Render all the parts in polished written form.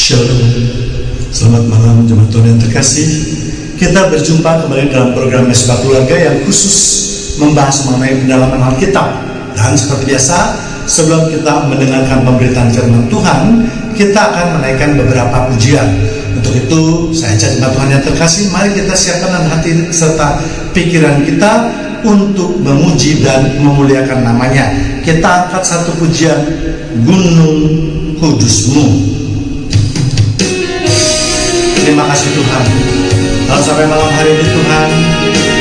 Shalom, selamat malam jemaat Tuhan yang terkasih. Kita berjumpa kembali dalam program Mesbah Keluarga yang khusus membahas mengenai pendalaman Alkitab. Dan seperti biasa, sebelum kita mendengarkan pemberitaan firman Tuhan, kita akan menaikkan beberapa pujian. Untuk itu, saya ajak jemaat Tuhan yang terkasih, mari kita siapkan hati serta pikiran kita untuk memuji dan memuliakan namanya. Kita angkat satu pujian, Gunung Kudus-Mu. Terima kasih Tuhan. Lalu sampai malam hari ini Tuhan,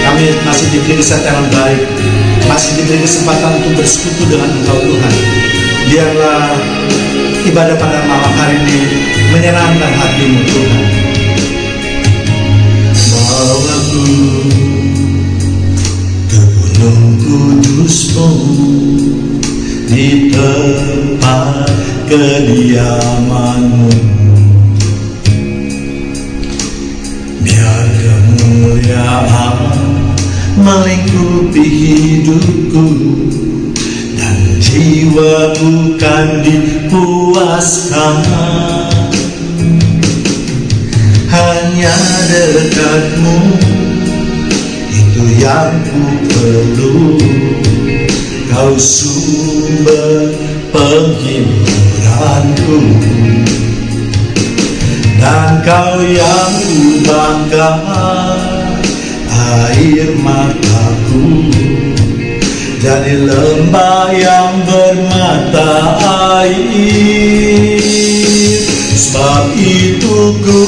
kami masih diberi kesehatan baik, masih diberi kesempatan untuk bersekutu dengan Engkau Tuhan. Biarlah ibadah pada malam hari ini menyenangkan hati-Mu Tuhan. Bawaku ke Gunung Kudus-Mu, di tempat kediaman-Mu. Biar kemuliaan melingkupi hidupku, dan jiwaku kan dipuaskan. Hanya dekat-Mu, itu yang ku perlu. Kau sumber penghiburanku, dan Kau yang ubahkan air mataku jadi lembah yang bermata air. Sebab itu ku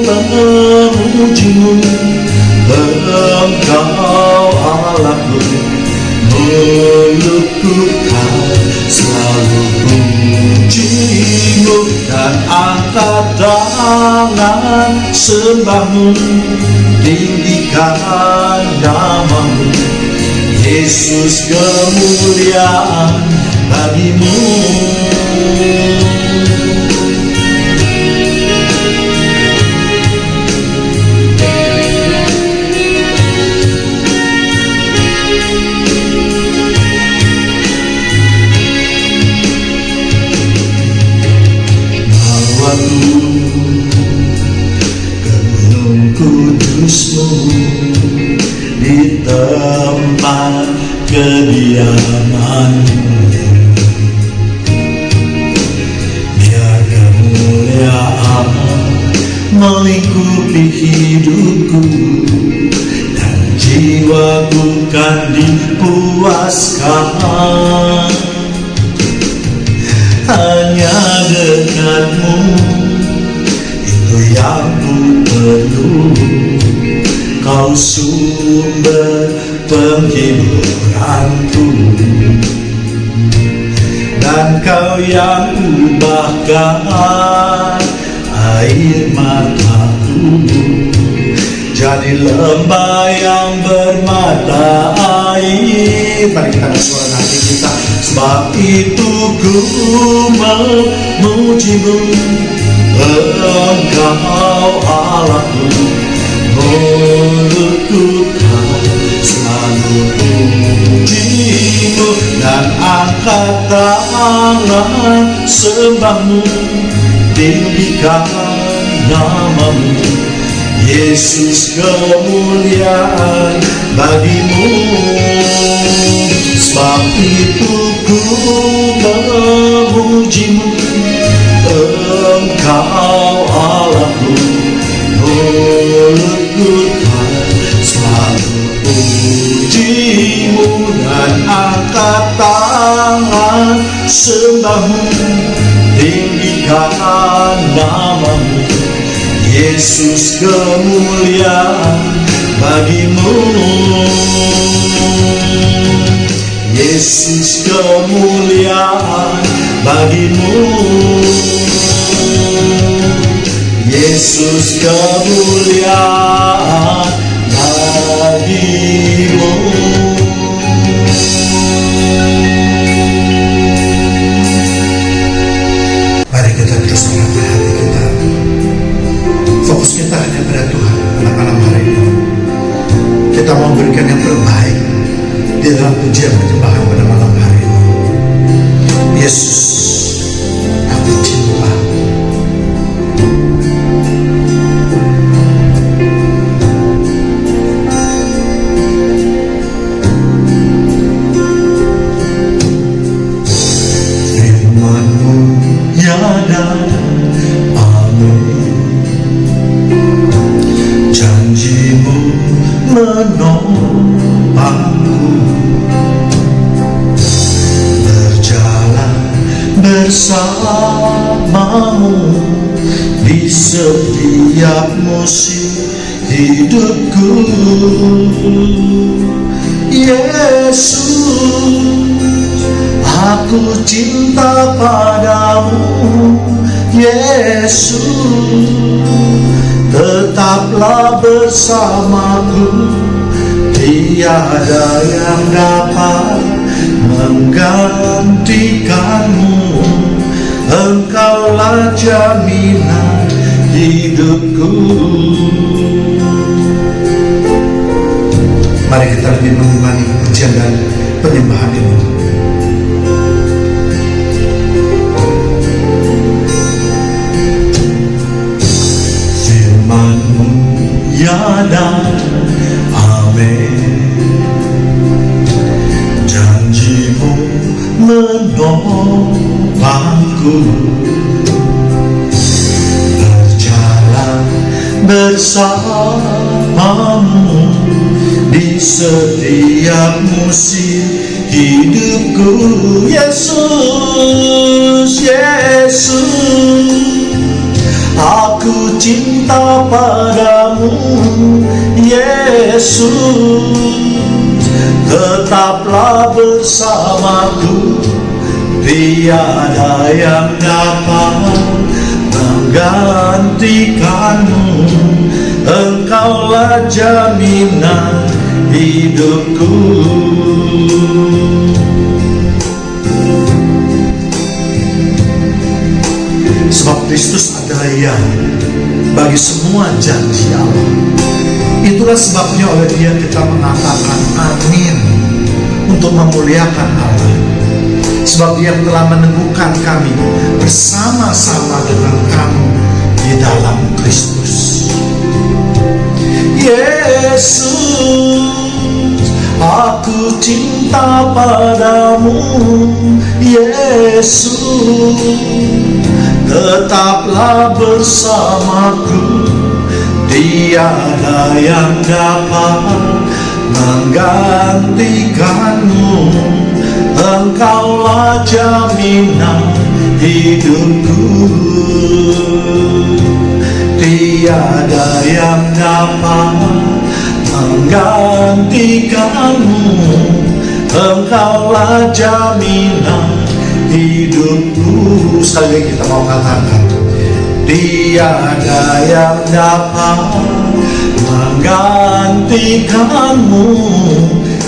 memuji-Mu, Engkau Allahku. Mulutku kan selalu puji-Mu, dan angkat tangan sembah-Mu, tinggikan nama-Mu. Yesus, kemuliaan bagi-Mu. Ke Gunung Kudus-Mu, di tempat kediaman-Mu. Biar kemuliaan melingkupi hidupku, dan jiwaku kan dipuaskan. Hanya dekat-Mu, itu yang ku perlu. Kau sumber penghiburanku, dan Kau yang ubahkan air mataku jadi lembah yang bermata air. Mari kita bersuara hati kita. Sebab itu ku memuji-Mu, Engkau Allahku. Mulutku kan selalu puji-Mu, dan angkat tangan sembah-Mu, tinggikan nama-Mu. Yesus, kemuliaan bagi-Mu. Sebab itu ku memuji-Mu, Engkau Allahku. Mulutku kan selalu puji-Mu, dan angkat tangan sembah-Mu, tinggikan nama-Mu. Yesus, kemuliaan bagi-Mu. Yesus, kemuliaan bagi-Mu. Yesus, kemuliaan bagi-Mu. Mari kita terus mengatasi hati kita. Fokus kita hanya pada Tuhan pada malam hari ini. Kita mau berikan yang terbaik di dalam pujian penyembahan pada malam hari ini. Yesus, aku cinta bersamamu di setiap musim hidupku. Yesus, aku cinta padamu. Yesus, tetaplah bersamaku. Tiada yang dapat menggantikanmu. Engkaulah jaminan hidupku. Mari kita lebih mengimani pujian dan penyembahan ini. Firman-Mu ya dan amin, janji-Mu menopangku, berjalan bersamamu di setiap musim hidupku. Yesus, Yesus, aku cinta padamu. Yesus, tetaplah bersamaku. Tiada yang dapat menggantikanmu. Engkaulah jaminan hidupku. Sebab Kristus adalah yang bagi semua janji Allah. Itulah sebabnya oleh Dia kita mengatakan amin untuk memuliakan Allah. Sebab Dia telah meneguhkan kami bersama-sama dengan kamu di dalam Kristus. Yesus, aku cinta padamu. Yesus, tetaplah bersamaku. Tiada yang dapat menggantikanmu. Engkaulah jaminan hidupku. Tiada yang dapat menggantikanmu. Engkaulah jaminan hidupku. Sekali lagi kita mau katakan, tiada yang dapat menggantikanmu.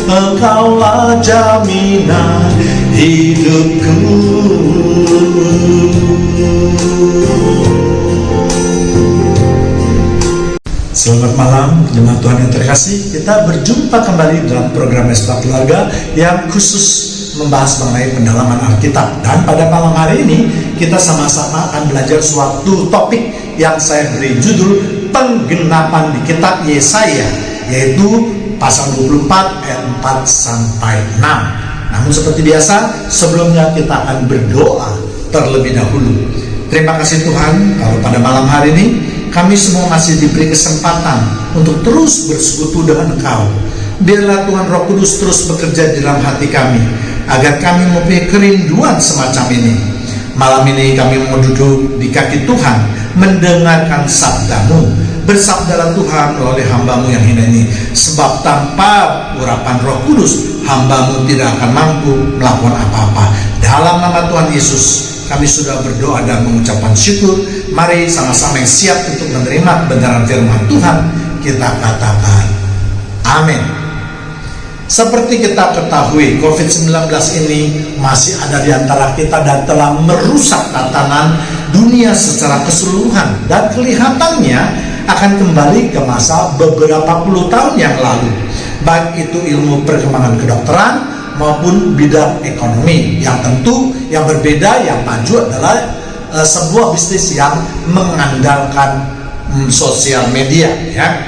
Engkaulah jaminan hidupku. Selamat malam jemaat Tuhan yang terkasih. Kita berjumpa kembali dalam program Mesbah Keluarga yang khusus membahas mengenai pendalaman Alkitab. Dan pada malam hari ini kita sama-sama akan belajar suatu topik yang saya beri judul penggenapan di kitab Yesaya, yaitu pasal 24 ayat 4 sampai 6. Namun seperti biasa, sebelumnya kita akan berdoa terlebih dahulu. Terima kasih Tuhan, kalau pada malam hari ini kami semua masih diberi kesempatan untuk terus bersekutu dengan Engkau. Biarlah Tuhan Roh Kudus terus bekerja di dalam hati kami, agar kami mempunyai kerinduan semacam ini. Malam ini kami mau duduk di kaki Tuhan, mendengarkan sabda-Mu. Bersabdalah Tuhan melalui hamba-Mu yang hina ini, sebab tanpa urapan Roh Kudus, hamba-Mu tidak akan mampu melakukan apa-apa. Dalam nama Tuhan Yesus kami sudah berdoa dan mengucapkan syukur. Mari sama-sama yang siap untuk menerima kebenaran firman Tuhan, kita katakan amin. Seperti kita ketahui, COVID-19 ini masih ada di antara kita dan telah merusak tatanan dunia secara keseluruhan, dan kelihatannya akan kembali ke masa beberapa puluh tahun yang lalu, baik itu ilmu perkembangan kedokteran maupun bidang ekonomi. Yang tentu yang berbeda, yang maju adalah sebuah bisnis yang mengandalkan sosial media, ya.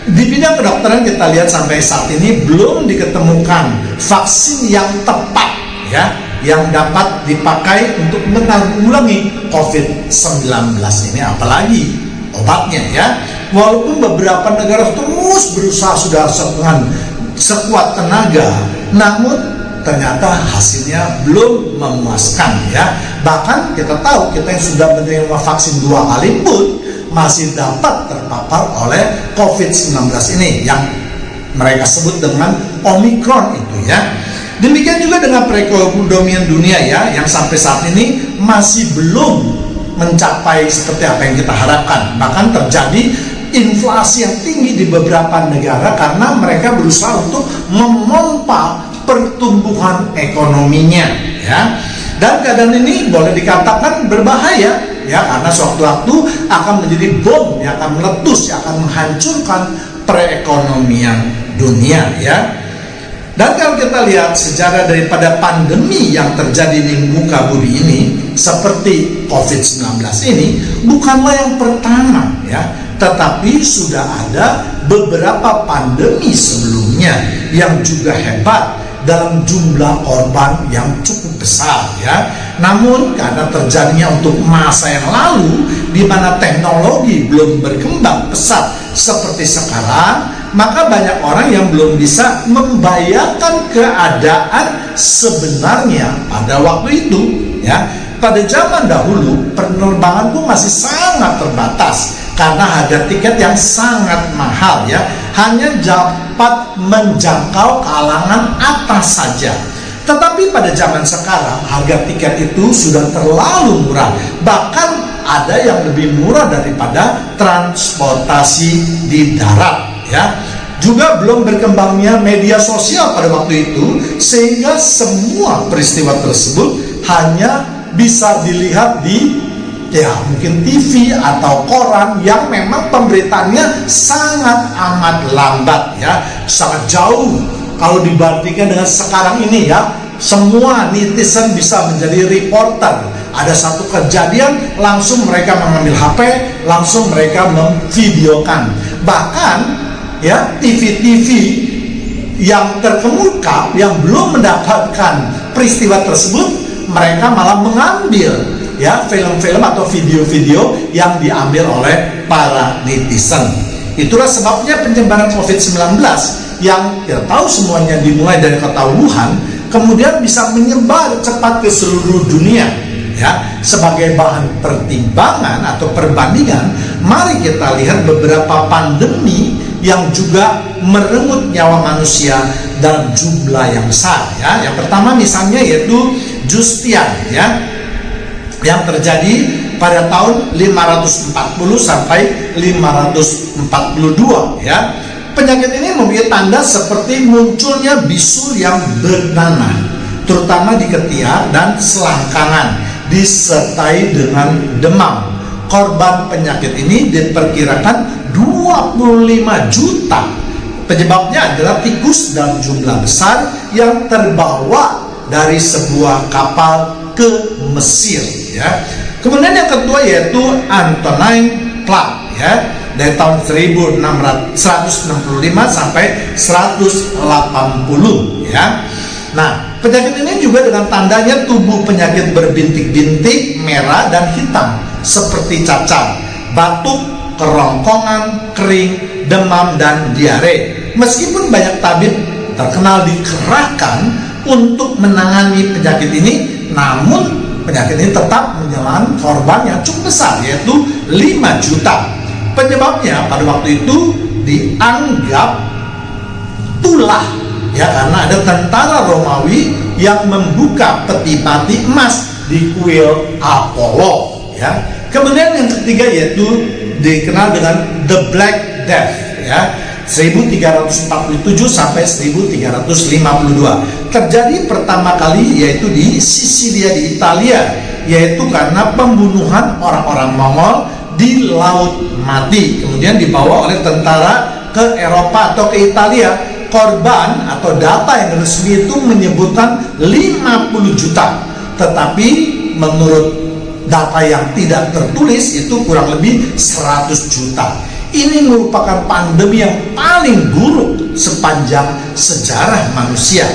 Di bidang kedokteran kita lihat sampai saat ini belum diketemukan vaksin yang tepat, ya, yang dapat dipakai untuk menanggulangi COVID-19 ini, apalagi obatnya, ya. Walaupun beberapa negara terus berusaha sudah dengan sekuat tenaga, namun ternyata hasilnya belum memuaskan ya. Bahkan kita tahu kita yang sudah menerima vaksin 2 kali pun masih dapat terpapar oleh COVID-19 ini yang mereka sebut dengan Omicron itu ya. Demikian juga dengan perekonomian dunia ya, yang sampai saat ini masih belum mencapai seperti apa yang kita harapkan. Bahkan terjadi inflasi yang tinggi di beberapa negara karena mereka berusaha untuk memompa pertumbuhan ekonominya ya. Dan keadaan ini boleh dikatakan berbahaya ya, karena sewaktu-waktu akan menjadi bom yang akan meletus, yang akan menghancurkan perekonomian dunia ya. Dan kalau kita lihat sejarah daripada pandemi yang terjadi di muka bumi ini seperti COVID-19 ini bukanlah yang pertama ya, tetapi sudah ada beberapa pandemi sebelumnya yang juga hebat dalam jumlah korban yang cukup besar ya. Namun karena terjadinya untuk masa yang lalu di mana teknologi belum berkembang pesat seperti sekarang, maka banyak orang yang belum bisa membayangkan keadaan sebenarnya pada waktu itu ya. Pada zaman dahulu penerbangan pun masih sangat terbatas karena harga tiket yang sangat mahal ya, hanya dapat menjangkau kalangan atas saja. Tetapi pada zaman sekarang harga tiket itu sudah terlalu murah, bahkan ada yang lebih murah daripada transportasi di darat ya. Juga belum berkembangnya media sosial pada waktu itu, sehingga semua peristiwa tersebut hanya bisa dilihat di ya mungkin TV atau koran yang memang pemberitaannya sangat amat lambat ya, sangat jauh kalau dibandingkan dengan sekarang ini ya. Semua netizen bisa menjadi reporter. Ada satu kejadian langsung mereka mengambil HP, langsung mereka memvideokan. Bahkan ya TV-TV yang terkemuka yang belum mendapatkan peristiwa tersebut, mereka malah mengambil ya film-film atau video-video yang diambil oleh para netizen. Itulah sebabnya penyebaran COVID-19 yang kita tahu semuanya dimulai dari kota Wuhan, kemudian bisa menyebar cepat ke seluruh dunia ya. Sebagai bahan pertimbangan atau perbandingan, mari kita lihat beberapa pandemi yang juga merenggut nyawa manusia dalam jumlah yang besar ya. Yang pertama misalnya yaitu Justian ya, yang terjadi pada tahun 540 sampai 542 ya. Penyakit ini memiliki tanda seperti munculnya bisul yang bernanah, terutama di ketiak dan selangkangan, disertai dengan demam. Korban penyakit ini diperkirakan 25 juta. Penyebabnya adalah tikus dalam jumlah besar yang terbawa dari sebuah kapal ke Mesir ya. Kemudian yang kedua yaitu Antonine Plague ya, dari tahun 165 sampai 180 ya. Nah, penyakit ini juga dengan tandanya tubuh penyakit berbintik-bintik merah dan hitam seperti cacar, batuk, kerongkongan, kering, demam, dan diare. Meskipun banyak tabib terkenal dikerahkan untuk menangani penyakit ini, namun penyakit ini tetap menelan korban yang cukup besar, yaitu 5 juta. Penyebabnya pada waktu itu dianggap tulah ya, karena ada tentara Romawi yang membuka peti-peti emas di kuil Apollo ya. Kemudian yang ketiga yaitu dikenal dengan The Black Death ya, 1347 sampai 1352. Terjadi pertama kali yaitu di Sisilia di Italia, yaitu karena pembunuhan orang-orang Mongol di Laut Mati, kemudian dibawa oleh tentara ke Eropa atau ke Italia. Korban atau data yang resmi itu menyebutkan 50 juta, tetapi menurut data yang tidak tertulis itu kurang lebih 100 juta. Ini merupakan pandemi yang paling buruk sepanjang sejarah manusia.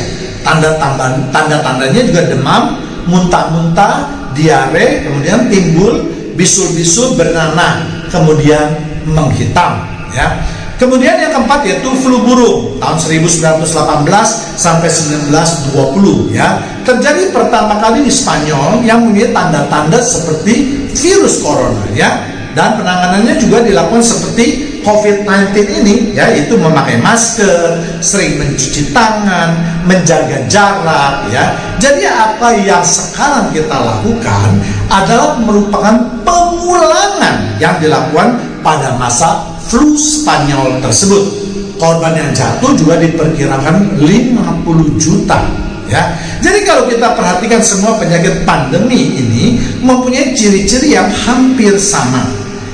Tanda-tandanya juga demam, muntah-muntah, diare, kemudian timbul bisul-bisul bernanah, kemudian menghitam ya. Kemudian yang keempat yaitu flu burung tahun 1918 sampai 1920 ya. Terjadi pertama kali di Spanyol yang memiliki tanda-tanda seperti virus corona ya. Dan penanganannya juga dilakukan seperti COVID-19 ini, yaitu memakai masker, sering mencuci tangan, menjaga jarak ya. Jadi apa yang sekarang kita lakukan adalah merupakan pengulangan yang dilakukan pada masa flu Spanyol tersebut. Korban yang jatuh juga diperkirakan 50 juta ya. Jadi kalau kita perhatikan semua penyakit pandemi ini mempunyai ciri-ciri yang hampir sama.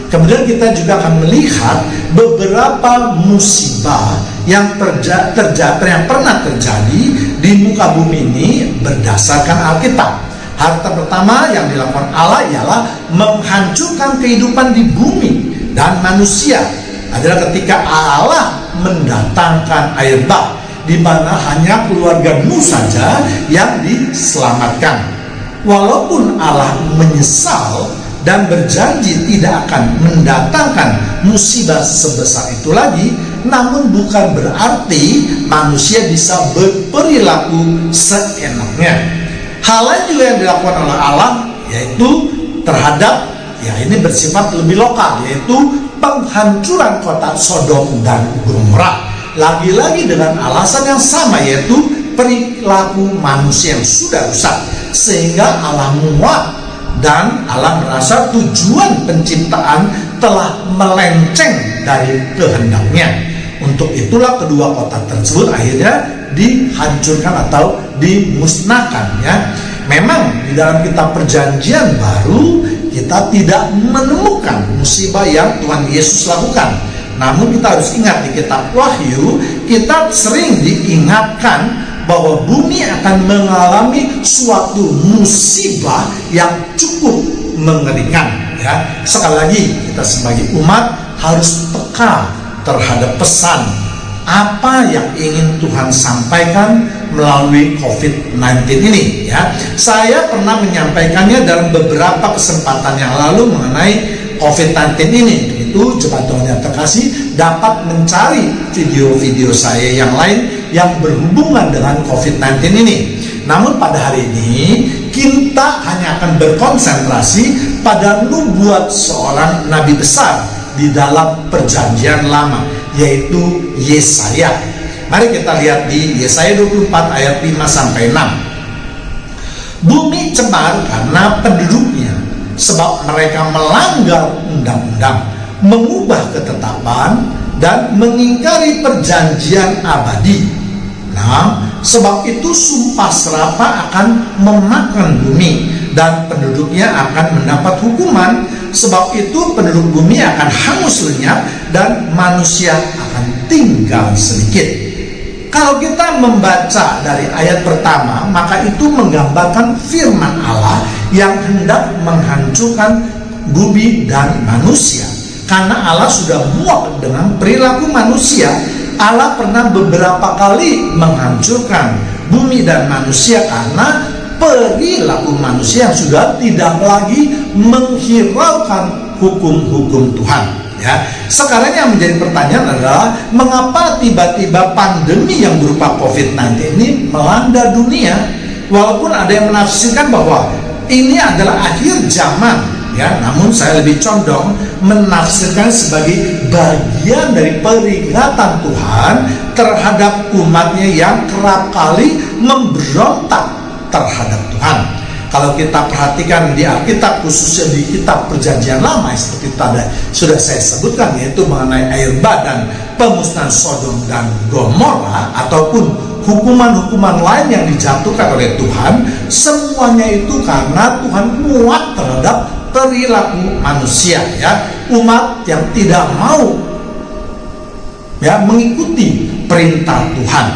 Kemudian kita juga akan melihat beberapa musibah yang pernah terjadi di muka bumi ini berdasarkan Alkitab. Hal pertama yang dilakukan Allah ialah menghancurkan kehidupan di bumi dan manusia adalah ketika Allah mendatangkan air bah, di mana hanya keluarga Nuh saja yang diselamatkan. Walaupun Allah menyesal dan berjanji tidak akan mendatangkan musibah sebesar itu lagi, namun bukan berarti manusia bisa berperilaku seenaknya. Hal lain juga yang dilakukan oleh Allah yaitu terhadap ini bersifat lebih lokal, yaitu penghancuran kota Sodom dan Gomora. Lagi-lagi dengan alasan yang sama, yaitu perilaku manusia yang sudah rusak, sehingga Allah muak dan Allah merasa tujuan penciptaan telah melenceng dari kehendaknya. Untuk itulah kedua kota tersebut akhirnya dihancurkan atau dimusnahkan ya. Memang di dalam kitab Perjanjian Baru kita tidak menemukan musibah yang Tuhan Yesus lakukan. Namun kita harus ingat di kitab Wahyu kita sering diingatkan bahwa bumi akan mengalami suatu musibah yang cukup mengerikan ya. Sekali lagi kita sebagai umat harus peka terhadap pesan apa yang ingin Tuhan sampaikan melalui COVID-19 ini ya. Saya pernah menyampaikannya dalam beberapa kesempatan yang lalu mengenai COVID-19 ini. Itu jemaat Tuhan yang terkasih dapat mencari video-video saya yang lain yang berhubungan dengan COVID-19 ini. Namun pada hari ini kita hanya akan berkonsentrasi pada nubuat seorang nabi besar di dalam Perjanjian Lama, yaitu Yesaya. Mari kita lihat di Yesaya 24 ayat 5 sampai 6. Bumi cemar karena penduduknya, sebab mereka melanggar undang-undang, mengubah ketetapan dan mengingkari perjanjian abadi. Nah, sebab itu sumpah serapah akan memakan bumi dan penduduknya akan mendapat hukuman. Sebab itu penduduk bumi akan hangus lenyap dan manusia akan tinggal sedikit. Kalau kita membaca dari ayat pertama, maka itu menggambarkan firman Allah yang hendak menghancurkan bumi dan manusia. Karena Allah sudah muak dengan perilaku manusia. Allah pernah beberapa kali menghancurkan bumi dan manusia karena perilaku manusia yang sudah tidak lagi menghiraukan hukum-hukum Tuhan ya. Sekarang yang menjadi pertanyaan adalah mengapa tiba-tiba pandemi yang berupa COVID-19 ini melanda dunia, walaupun ada yang menafsirkan bahwa ini adalah akhir zaman ya, namun saya lebih condong menafsirkan sebagai bagian dari peringatan Tuhan terhadap umatnya yang kerap kali memberontak terhadap Tuhan. Kalau kita perhatikan di Alkitab, khususnya di kitab Perjanjian Lama seperti tadi sudah saya sebutkan, yaitu mengenai air bah dan pemusnahan Sodom dan Gomora ataupun hukuman-hukuman lain yang dijatuhkan oleh Tuhan, semuanya itu karena Tuhan muak terhadap perilaku manusia ya, umat yang tidak mau ya mengikuti perintah Tuhan.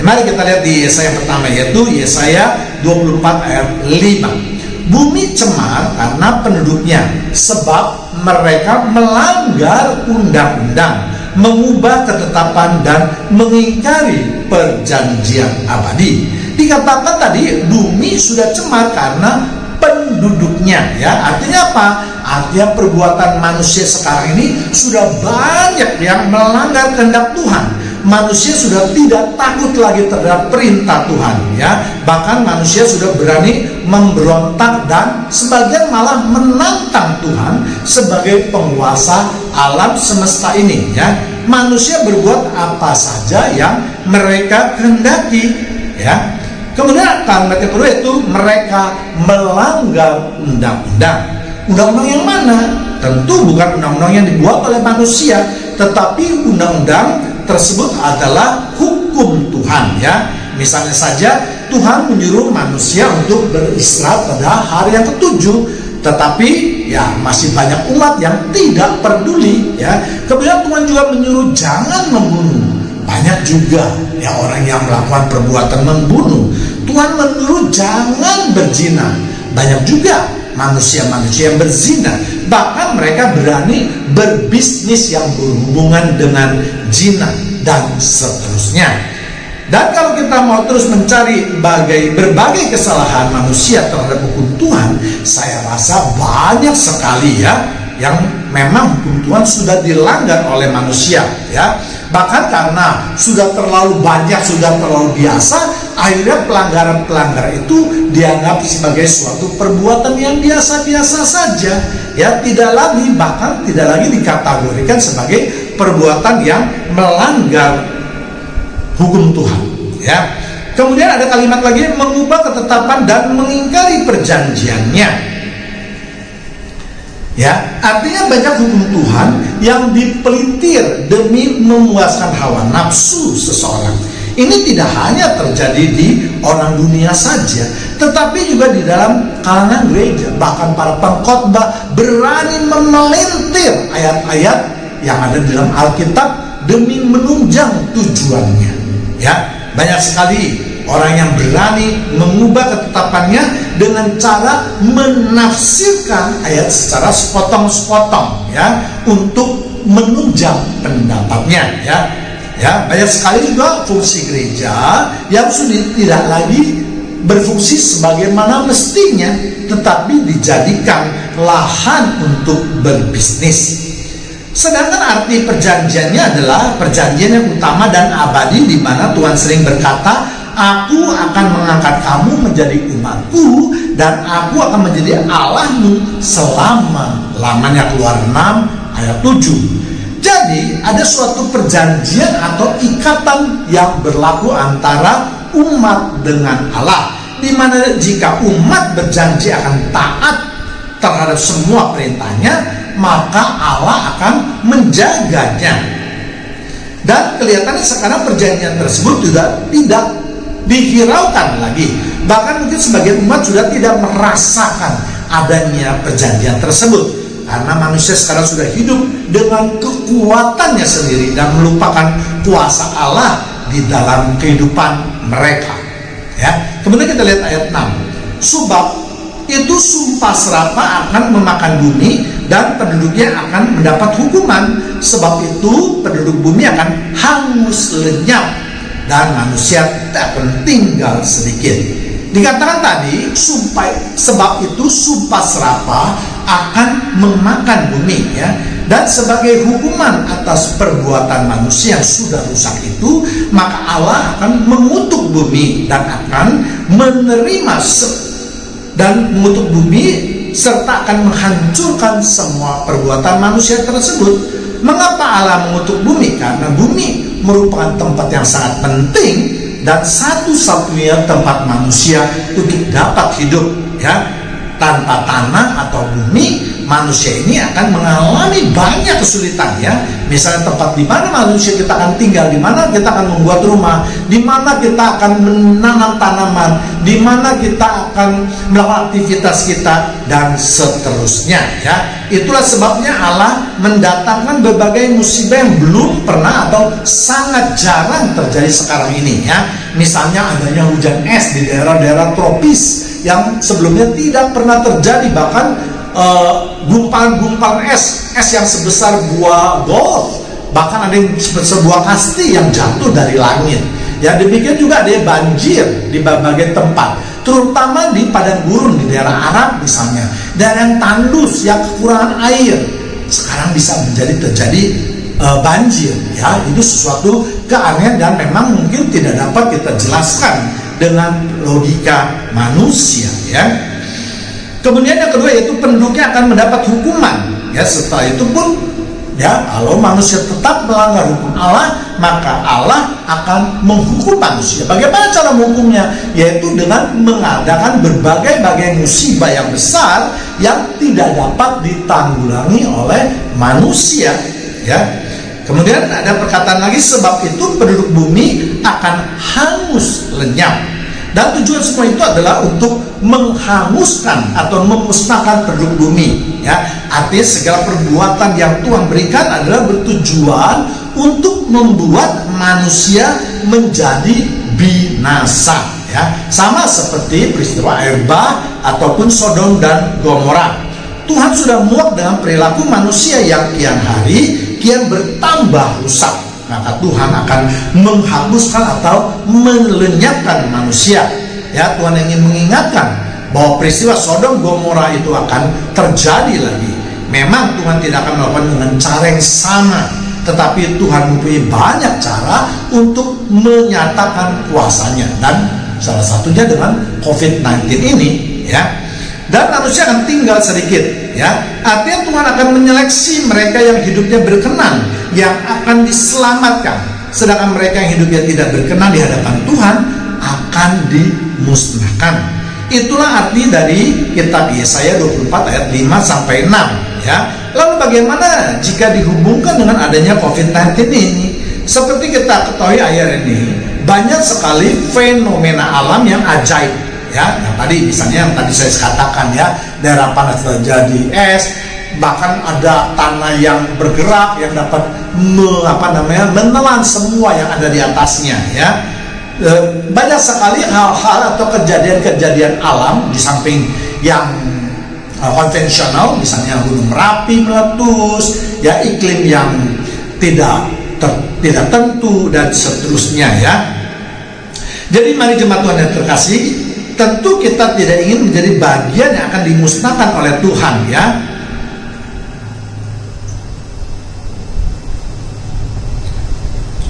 Mari kita lihat di Yesaya pertama, yaitu Yesaya 24 ayat 5. Bumi cemar karena penduduknya, sebab mereka melanggar undang-undang, mengubah ketetapan dan mengingkari perjanjian abadi. Dikatakan tadi bumi sudah cemar karena penduduk penduduknya, ya. Artinya apa? Artinya perbuatan manusia sekarang ini sudah banyak yang melanggar kehendak Tuhan. Manusia sudah tidak takut lagi terhadap perintah Tuhan, ya. Bahkan manusia sudah berani memberontak dan sebagian malah menantang Tuhan sebagai penguasa alam semesta ini, ya. Manusia berbuat apa saja yang mereka kehendaki, ya. Kemudian kalimat yang kedua itu mereka melanggar undang-undang. Undang-undang yang mana? Tentu bukan undang-undang yang dibuat oleh manusia, tetapi undang-undang tersebut adalah hukum Tuhan, ya. Misalnya saja Tuhan menyuruh manusia untuk beristirahat pada hari yang ketujuh, tetapi ya masih banyak umat yang tidak peduli, ya. Kemudian Tuhan juga menyuruh jangan membunuh. Banyak juga ya orang yang melakukan perbuatan membunuh. Tuhan menyuruh jangan berzina. Banyak juga manusia-manusia yang berzina. Bahkan mereka berani berbisnis yang berhubungan dengan zina dan seterusnya. Dan kalau kita mau terus mencari berbagai kesalahan manusia terhadap hukum Tuhan, saya rasa banyak sekali, ya, yang memang hukum Tuhan sudah dilanggar oleh manusia, ya. Bahkan karena sudah terlalu banyak, sudah terlalu biasa, akhirnya pelanggaran-pelanggaran itu dianggap sebagai suatu perbuatan yang biasa-biasa saja, ya. Bahkan tidak lagi dikategorikan sebagai perbuatan yang melanggar hukum Tuhan, ya. Kemudian ada kalimat lagi, mengubah ketetapan dan mengingkari perjanjiannya. Ya, artinya banyak hukum Tuhan yang dipelintir demi memuaskan hawa nafsu seseorang. Ini tidak hanya terjadi di orang dunia saja, tetapi juga di dalam kalangan gereja. Bahkan para pengkhotbah berani memelintir ayat-ayat yang ada di dalam Alkitab demi menunjang tujuannya. Ya, banyak sekali orang yang berani mengubah ketetapannya dengan cara menafsirkan ayat secara sepotong-sepotong, ya, untuk menunjang pendapatnya, ya. Ya, banyak sekali juga fungsi gereja yang sudah tidak lagi berfungsi sebagaimana mestinya, tetapi dijadikan lahan untuk berbisnis. Sedangkan arti perjanjiannya adalah perjanjian yang utama dan abadi, di mana Tuhan sering berkata, aku akan mengangkat kamu menjadi umatku dan aku akan menjadi Allahmu selama-lamanya. Keluaran 6 ayat 7. Jadi ada suatu perjanjian atau ikatan yang berlaku antara umat dengan Allah, di mana jika umat berjanji akan taat terhadap semua perintahnya, maka Allah akan menjaganya. Dan kelihatannya sekarang perjanjian tersebut juga tidak dihiraukan lagi. Bahkan mungkin sebagian umat sudah tidak merasakan adanya perjanjian tersebut, karena manusia sekarang sudah hidup dengan kekuatannya sendiri dan melupakan kuasa Allah di dalam kehidupan mereka, ya. Kemudian kita lihat ayat 6. Sebab itu sumpah serapah akan memakan bumi dan penduduknya akan mendapat hukuman. Sebab itu penduduk bumi akan hangus lenyap dan manusia tak akan tinggal sedikit. Dikatakan tadi, sebab itu sumpah serapah akan memakan bumi, ya. Dan sebagai hukuman atas perbuatan manusia yang sudah rusak itu, maka Allah akan mengutuk bumi dan akan mengutuk bumi serta akan menghancurkan semua perbuatan manusia tersebut. Mengapa Allah mengutuk bumi? Karena bumi merupakan tempat yang sangat penting dan satu-satunya tempat manusia untuk dapat hidup, ya. Tanpa tanah atau bumi, manusia ini akan mengalami banyak kesulitan, ya. Misalnya tempat di mana manusia kita akan tinggal, di mana kita akan membuat rumah, di mana kita akan menanam tanaman, di mana kita akan melakukan aktivitas kita dan seterusnya, ya. Itulah sebabnya Allah mendatangkan berbagai musibah yang belum pernah atau sangat jarang terjadi sekarang ini, ya. Misalnya adanya hujan es di daerah-daerah tropis yang sebelumnya tidak pernah terjadi, bahkan gumpalan-gumpalan es yang sebesar buah golf, bahkan ada yang sebesar buah kasti yang jatuh dari langit, ya. Demikian juga ada banjir di berbagai tempat. terutama di padang gurun di daerah Arab misalnya, daerah yang tandus, yang kekurangan air, sekarang bisa terjadi banjir. Ya, itu sesuatu keanehan dan memang mungkin tidak dapat kita jelaskan dengan logika manusia. Ya. Kemudian yang kedua yaitu penduduknya akan mendapat hukuman. Ya, setelah itu pun ya, kalau manusia tetap melanggar hukum Allah, maka Allah akan menghukum manusia. Bagaimana cara menghukumnya? Yaitu dengan mengadakan berbagai musibah yang besar yang tidak dapat ditanggulangi oleh manusia. Ya. Kemudian ada perkataan lagi, sebab itu penduduk bumi akan hangus lenyap. Dan tujuan semua itu adalah untuk menghanguskan atau memusnahkan penduduk bumi. Ya, artinya segala perbuatan yang Tuhan berikan adalah bertujuan untuk membuat manusia menjadi binasa. Ya, sama seperti peristiwa air bah ataupun Sodom dan Gomora. Tuhan sudah muak dengan perilaku manusia yang kian hari kian bertambah rusak. Maka Tuhan akan menghapuskan atau melenyapkan manusia. Ya, Tuhan ingin mengingatkan bahwa peristiwa Sodom Gomora itu akan terjadi lagi. Memang Tuhan tidak akan melakukan dengan cara yang sama, tetapi Tuhan mempunyai banyak cara untuk menyatakan kuasanya, dan salah satunya dengan COVID-19 ini. Ya, dan manusia akan tinggal sedikit. Ya, artinya Tuhan akan menyeleksi mereka yang hidupnya berkenan, yang akan diselamatkan, sedangkan mereka yang hidupnya tidak berkenan di hadapan Tuhan akan dimusnahkan. Itulah arti dari kitab Yesaya 24 ayat 5 sampai 6. Ya, lalu bagaimana jika dihubungkan dengan adanya COVID-19 ini? Seperti kita ketahui ayat ini, banyak sekali fenomena alam yang ajaib. Ya, yang tadi misalnya yang tadi saya katakan, ya, daerah panas terjadi es, bahkan ada tanah yang bergerak yang dapat menelan semua yang ada di atasnya. Ya, banyak sekali hal-hal atau kejadian-kejadian alam di samping yang konvensional, misalnya gunung Merapi meletus, ya, iklim yang tidak tentu dan seterusnya. Ya, jadi mari jemaat Tuhan yang terkasih, tentu kita tidak ingin menjadi bagian yang akan dimusnahkan oleh Tuhan. Ya,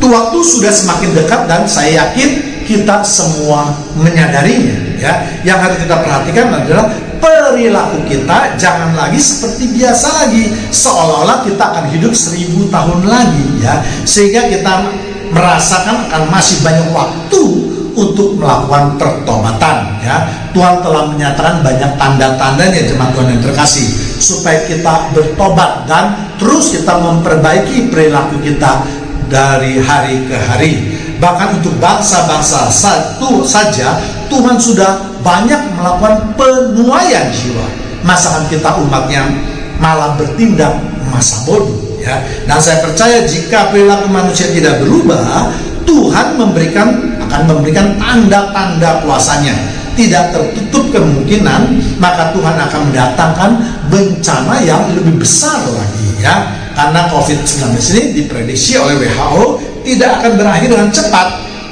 waktu sudah semakin dekat dan saya yakin kita semua menyadarinya. Ya, yang harus kita perhatikan adalah perilaku kita jangan lagi seperti biasa lagi, seolah-olah kita akan hidup 1000 tahun lagi. Ya, sehingga kita merasakan akan masih banyak waktu untuk melakukan pertobatan. Ya, Tuhan telah menyatakan banyak tanda-tandanya jemaat Tuhan yang terkasih, supaya kita bertobat dan terus kita memperbaiki perilaku kita dari hari ke hari. Bahkan untuk bangsa-bangsa satu saja Tuhan sudah banyak melakukan penuaian jiwa. Masakan kita umatnya malah bertindak masa bodoh. Ya, dan saya percaya jika perilaku manusia tidak berubah, Tuhan akan memberikan tanda-tanda kuasanya. Tidak tertutup kemungkinan maka Tuhan akan mendatangkan bencana yang lebih besar lagi. Ya, karena COVID-19 ini diprediksi oleh WHO tidak akan berakhir dengan cepat.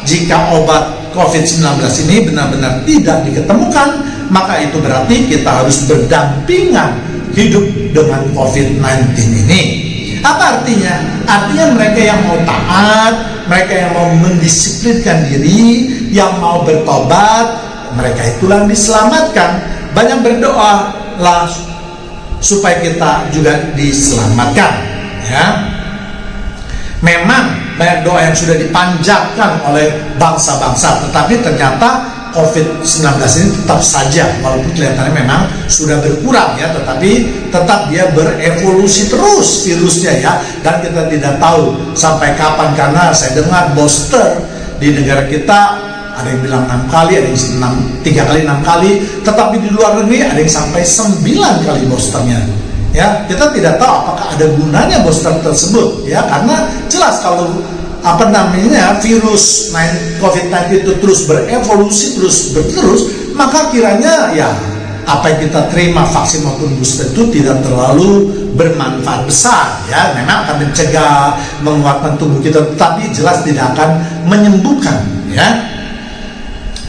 Jika obat COVID-19 ini benar-benar tidak diketemukan, maka itu berarti kita harus berdampingan hidup dengan COVID-19 ini. Apa artinya? Artinya mereka yang mau taat, mereka yang mau mendisiplinkan diri, yang mau bertobat, mereka itulah yang diselamatkan. Banyak berdoalah supaya kita juga diselamatkan. Ya, memang banyak doa yang sudah dipanjatkan oleh bangsa-bangsa, tetapi ternyata COVID-19 ini tetap saja, walaupun kelihatannya memang sudah berkurang, ya, tetapi tetap dia berevolusi terus virusnya, ya, dan kita tidak tahu sampai kapan. Karena saya dengar booster di negara kita ada yang bilang 6 kali, ada yang 3 kali 6 kali, tetapi di luar negeri ada yang sampai 9 kali boosternya. Ya, kita tidak tahu apakah ada gunanya booster tersebut, ya, karena jelas kalau virus COVID-19 itu terus berevolusi, terus, maka kiranya ya apa yang kita terima vaksin maupun booster itu tidak terlalu bermanfaat besar, ya. Memang akan mencegah, menguatkan tubuh kita, tetapi jelas tidak akan menyembuhkan, ya.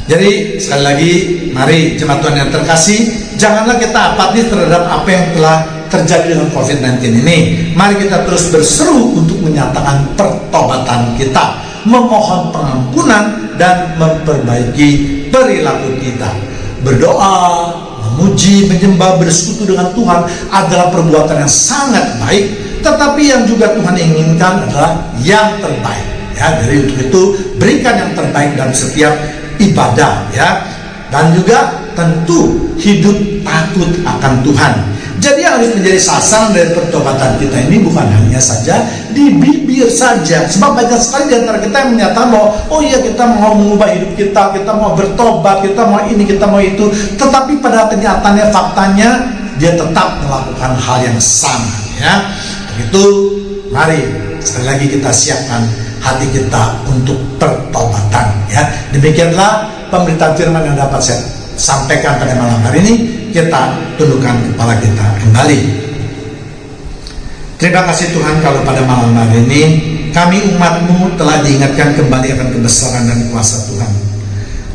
Jadi sekali lagi, mari jemaat Tuhan yang terkasih, janganlah kita apatis terhadap apa yang telah terjadi dengan COVID-19 ini. Mari kita terus berseru untuk menyatakan pertobatan kita, memohon pengampunan dan memperbaiki perilaku kita. Berdoa, memuji, menyembah, bersekutu dengan Tuhan adalah perbuatan yang sangat baik, tetapi yang juga Tuhan inginkan adalah yang terbaik. Ya, dari untuk itu berikan yang terbaik dalam setiap ibadah, ya, dan juga tentu hidup takut akan Tuhan. Jadi yang harus menjadi sasaran dari pertobatan kita ini bukan hanya saja di bibir saja, sebab banyak sekali di antara kita yang menyatakan bahwa oh iya kita mau mengubah hidup kita mau bertobat, kita mau ini, kita mau itu, tetapi pada kenyataannya, faktanya dia tetap melakukan hal yang sama, ya. Begitu, mari sekali lagi kita siapkan hati kita untuk pertobatan, ya. Demikianlah pemberitaan firman yang dapat saya sampaikan pada malam hari ini. Kita tundukkan kepala kita kembali. Terima kasih Tuhan kalau pada malam hari ini kami umat-Mu telah diingatkan kembali akan kebesaran dan kuasa Tuhan.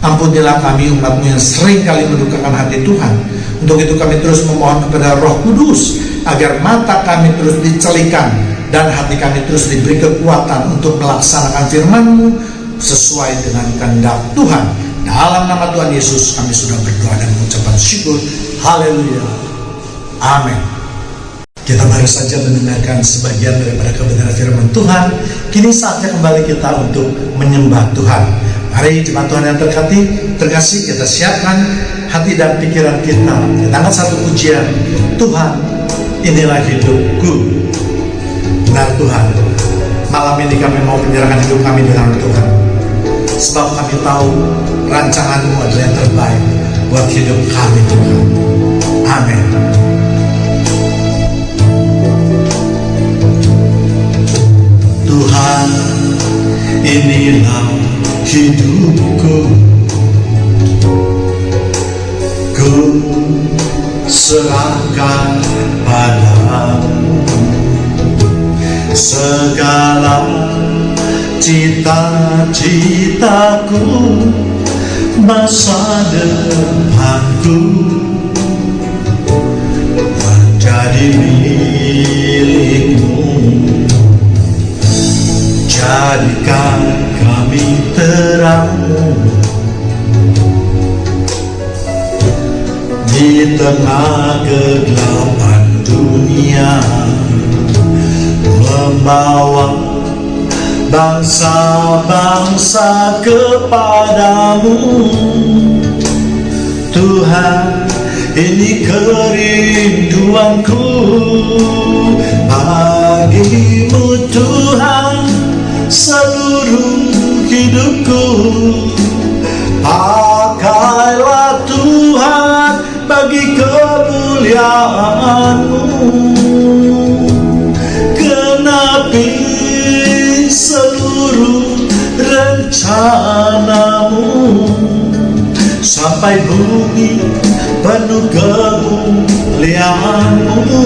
Ampunilah kami umat-Mu yang sering kali mendukakan hati Tuhan. Untuk itu kami terus memohon kepada Roh Kudus agar mata kami terus dicelikan dan hati kami terus diberi kekuatan untuk melaksanakan firman-Mu sesuai dengan kehendak Tuhan. Dalam nama Tuhan Yesus kami sudah berdoa dan mengucapkan syukur. Haleluya. Amin. Kita baru saja mendengarkan sebagian daripada kebenaran firman Tuhan. Kini saatnya kembali kita untuk menyembah Tuhan. Mari jemaat Tuhan yang terkasih, kita siapkan hati dan pikiran kita. Kita angkat satu pujian. Tuhan, inilah hidupku. Benar Tuhan, malam ini kami mau menyerahkan hidup kami di tangan Tuhan. Sebab kami tahu rancangan-Mu adalah yang terbaik buat hidup kami Tuhan. Amin. Tuhan, inilah hidupku, ku serahkan padamu segala cita-citaku, masa depanku menjadi milik-Mu. Jadikan kami terang-Mu di tengah kegelapan dunia, membawa bangsa-bangsa kepadamu. Tuhan, ini kerinduanku bagi-Mu Tuhan, seluruh hidupku. Pakailah Tuhan bagi kemuliaan-Mu, genapi seluruh rencana-Mu, sampai bumi penuh kemuliaan-Mu.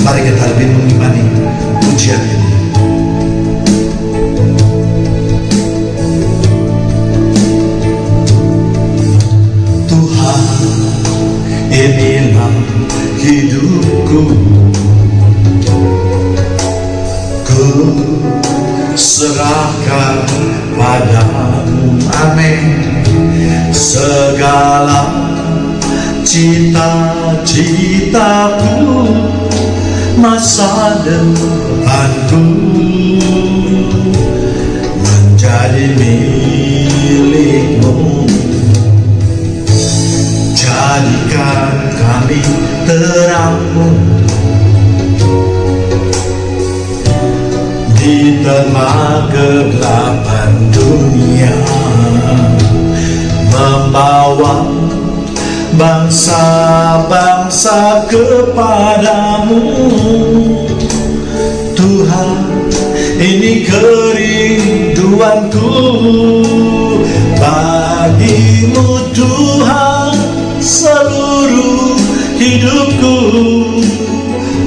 Mari kita lebih mengimani pujian ini. Tuhan, inilah hidupku, ku serahkan padamu. Amin. Segala cita-citaku, masa depanku menjadi milik-Mu. Jadikan kami terang-Mu di tengah kegelapan dunia, membawa bangsa-bangsa kepadamu. Tuhan, ini kerinduanku bagi-Mu Tuhan, seluruh hidupku.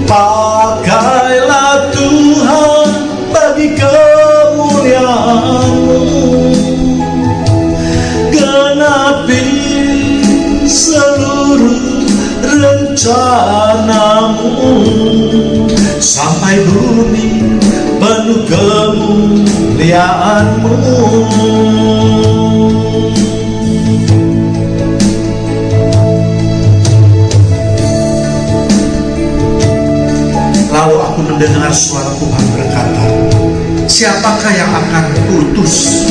Pakailah Tuhan bagi kemuliaan rencanamu, sampai bumi penuh kemuliaan-Mu. Lalu aku mendengar suara Tuhan berkata, siapakah yang akan kuutus,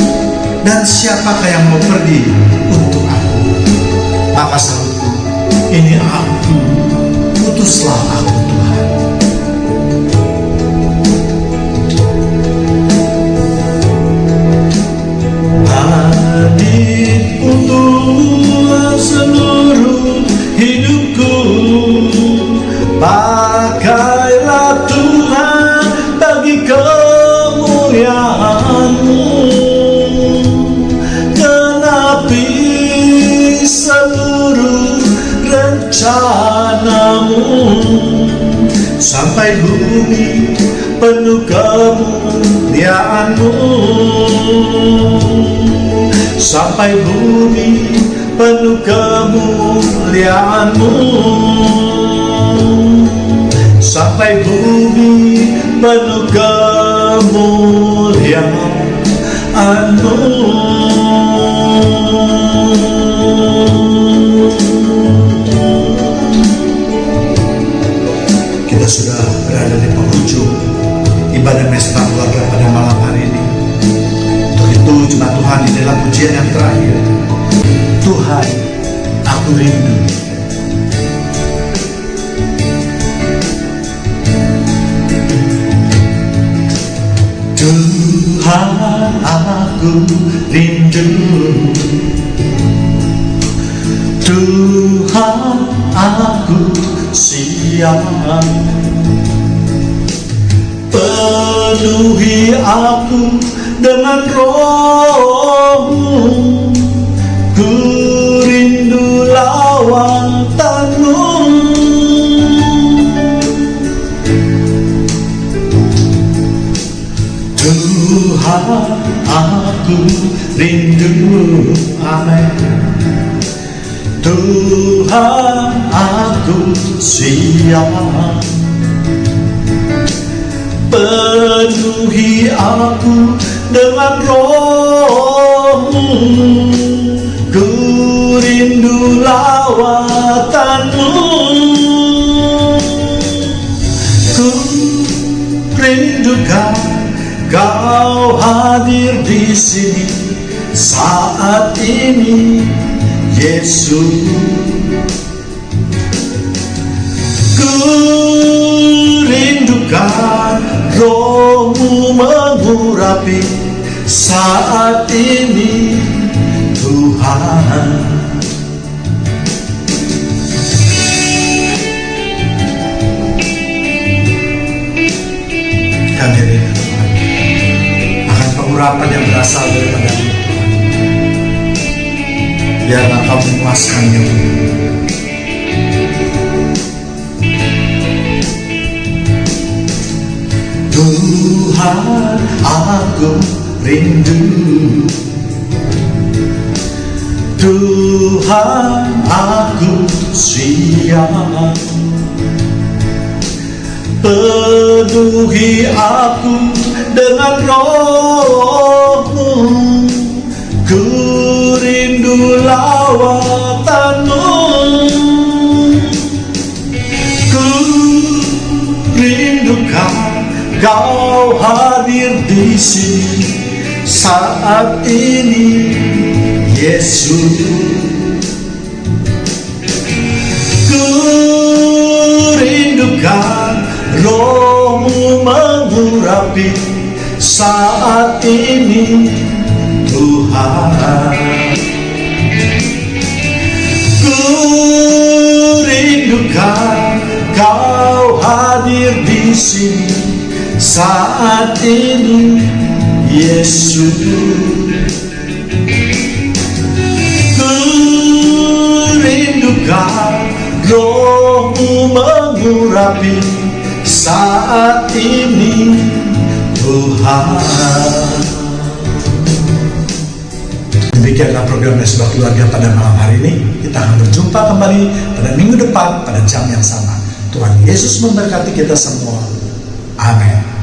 dan siapakah yang mau pergi untuk aku? Maka sahutku, ini aku, utuslah aku Tuhan. Adit untuk seluruh hidupku, pakailah Tuhan bagi kemuliaan-Mu, genapi seluruh rencana-Mu, sampai bumi penuh kemuliaan-Mu, sampai bumi penuh kemuliaan-Mu, sampai bumi penuh kemuliaan-Mu. Kita sudah berada di penghujung ibadah Mesbah Keluarga pada malam hari ini. Untuk itu jemaat Tuhan, inilah pujian yang terakhir. Tuhan, aku rindu. Tuhan, aku rindu. Tuhan, aku siap. Penuhi aku dengan Roh-Mu, ku rindu lawatan-Mu. Tuhan, aku rindu. Amin. Tuhan, aku siap. Penuhi aku dengan Roh-Mu, ku rindu lawatan-Mu. Ku rindukan Kau hadir di sini saat ini, Yesus. Ku rindukan Roh-Mu mengurapi saat ini, Tuhan. Kami rindu akan pengurapan yang berasal daripada-Mu. Biarlah Kau memuaskannya. Tuhan, aku rindu. Tuhan, aku siap. Penuhi aku dengan Roh-Mu, ku rindu lawatan-Mu. Ku rindukan Kau hadir di sini saat ini, Yesus. Ku rindukan Roh-Mu mengurapi saat ini, Tuhan. Ku rindukan Kau hadir di sini saat ini, Yesus. Ku rindukan Roh-Mu mengurapi saat ini, Tuhan. Demikian Demikianlah program Mesbah Keluarga pada malam hari ini. Kita akan berjumpa kembali pada minggu depan pada jam yang sama. Tuhan Yesus memberkati kita semua. Amin.